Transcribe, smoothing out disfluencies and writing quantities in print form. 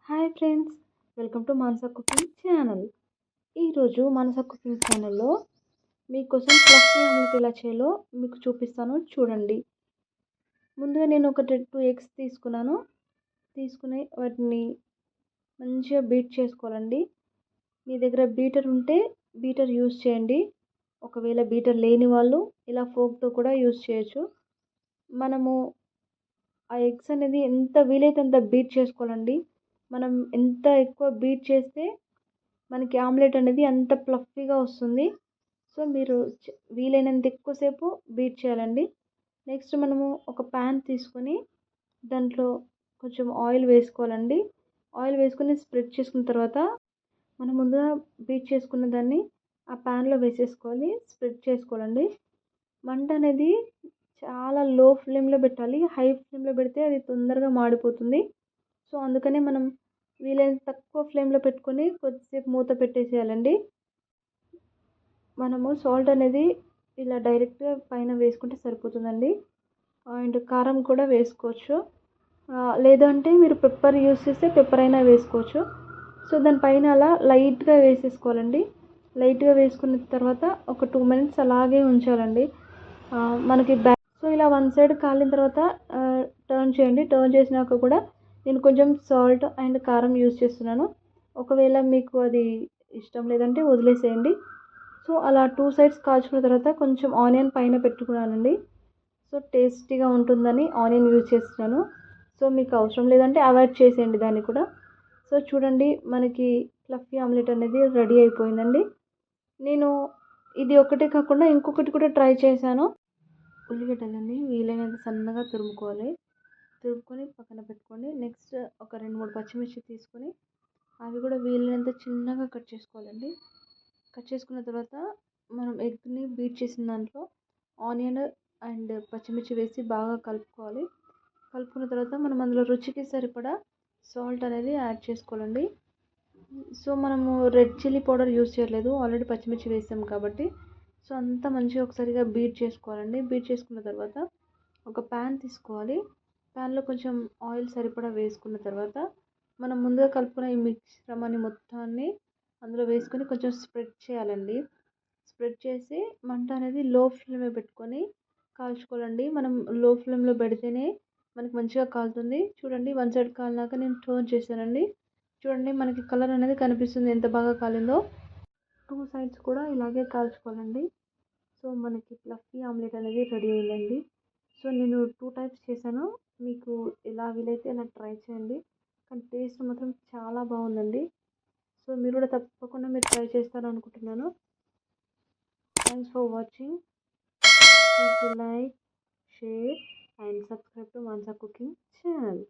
Hi friends, welcome to Manasa cooking channel. ఈరోజు మానస cooking ఛానల్లో మీకోసం ఫ్లఫీ ఆమ్లెట్ ఎలా చేయాలో మీకు చూపిస్తాను, చూడండి. ముందుగా నేను ఒక 2 ఎగ్స్ తీసుకుని వాటిని మంచిగా బీట్ చేసుకోవాలండి. మీ దగ్గర బీటర్ ఉంటే బీటర్ యూస్ చేయండి. ఒకవేళ బీటర్ లేని వాళ్ళు ఇలా ఫోక్తో కూడా యూస్ చేయొచ్చు. మనము ఆ ఎగ్స్ అనేది ఎంత వీలైతే అంత బీట్ చేసుకోవాలండి. మనం ఎంత ఎక్కువ బీట్ చేస్తే మనకి ఆమ్లెట్ అనేది అంత ఫ్లఫీగా వస్తుంది. సో మీరు వీలైనంత ఎక్కువసేపు బీట్ చేయాలండి. నెక్స్ట్ మనము ఒక ప్యాన్ తీసుకొని దాంట్లో కొంచెం ఆయిల్ వేసుకోవాలండి. ఆయిల్ వేసుకొని స్ప్రెడ్ చేసుకున్న తర్వాత మనం ముందుగా బీట్ చేసుకున్న దాన్ని ఆ ప్యాన్లో వేసేసుకోవాలి, స్ప్రెడ్ చేసుకోవాలండి. మంట అనేది చాలా లో ఫ్లేమ్లో పెట్టాలి. హై ఫ్లేమ్లో పెడితే అది తొందరగా మాడిపోతుంది. సో అందుకనే మనం వీలైనంత తక్కువ ఫ్లేమ్లో పెట్టుకొని కొద్దిసేపు మూత పెట్టేసేయాలండి. మనము సాల్ట్ అనేది ఇలా డైరెక్ట్గా పైన వేసుకుంటే సరిపోతుందండి. అండ్ కారం కూడా వేసుకోవచ్చు, లేదంటే మీరు పెప్పర్ యూస్ చేస్తే పెప్పర్ అయినా వేసుకోవచ్చు. సో దానిపైన అలా లైట్గా వేసేసుకోవాలండి. లైట్గా వేసుకున్న తర్వాత ఒక 2 మినిట్స్ అలాగే ఉంచాలండి. మనకి సో ఇలా వన్ సైడ్ కాలిన తర్వాత టర్న్ చేయండి. టర్న్ చేసినాక కూడా నేను కొంచెం సాల్ట్ అండ్ కారం యూస్ చేస్తున్నాను. ఒకవేళ మీకు అది ఇష్టం లేదంటే వదిలేసేయండి. సో అలా 2 సైడ్స్ కాల్చుకున్న తర్వాత కొంచెం ఆనియన్ పైన పెట్టుకున్నానండి. సో టేస్టీగా ఉంటుందని ఆనియన్ యూజ్ చేస్తున్నాను. సో మీకు అవసరం లేదంటే అవాయిడ్ చేసేయండి దాన్ని కూడా. సో చూడండి, మనకి ఫ్లఫీ ఆమ్లెట్ అనేది రెడీ అయిపోయిందండి. నేను ఇది ఒకటే కాకుండా ఇంకొకటి కూడా ట్రై చేశాను. ఉల్లిగడ్డలని వీలైనంత సన్నగా తురుముకొని పక్కన పెట్టుకోండి. నెక్స్ట్ ఒక 2-3 పచ్చిమిర్చి తీసుకొని అవి కూడా వీలైనంత చిన్నగా కట్ చేసుకోవాలండి. కట్ చేసుకున్న తర్వాత మనం ఎగ్ని బీట్ చేసిన దాంట్లో ఆనియన్ అండ్ పచ్చిమిర్చి వేసి బాగా కలుపుకోవాలి. కలుపుకున్న తర్వాత మనం అందులో రుచికి సరిపడా సాల్ట్ అనేది యాడ్ చేసుకోవాలండి. సో మనము రెడ్ చిల్లీ పౌడర్ యూస్ చేయలేదు, ఆల్రెడీ పచ్చిమిర్చి వేసాం కాబట్టి. సో అంతా మంచిగా ఒకసారిగా బీట్ చేసుకోవాలండి. బీట్ చేసుకున్న తర్వాత ఒక ప్యాన్ తీసుకోవాలి. ప్యాన్లో కొంచెం ఆయిల్ సరిపడా వేసుకున్న తర్వాత మనం ముందుగా కలుపుకున్న ఈ మిశ్రమాన్ని మొత్తాన్ని అందులో వేసుకొని కొంచెం స్ప్రెడ్ చేయాలండి. స్ప్రెడ్ చేసి మంట అనేది లో ఫ్లేమ్లో పెట్టుకొని కాల్చుకోవాలండి. మనం లో ఫ్లేమ్లో పెడితేనే మనకి మంచిగా కాలుతుంది. చూడండి, వన్ సైడ్ కాలినాక నేను టర్న్ చేశానండి. చూడండి, మనకి కలర్ అనేది కనిపిస్తుంది ఎంత బాగా కాలిందో. 2 సైడ్స్ కూడా ఇలాగే కాల్చుకోవాలండి. సో మనకి ఫ్లఫీ ఆమ్లెట్ అనేది రెడీ అయిందండి. సో నేను 2 టైప్స్ చేశాను. మీకు ఎలా వీలైతే అలా ట్రై చేయండి. కానీ టేస్ట్ మాత్రం చాలా బాగుందండి. సో మీరు కూడా తప్పకుండా ట్రై చేస్తారు అనుకుంటున్నాను. Thanks for watching. Please like, share and subscribe to Manasa cooking channel.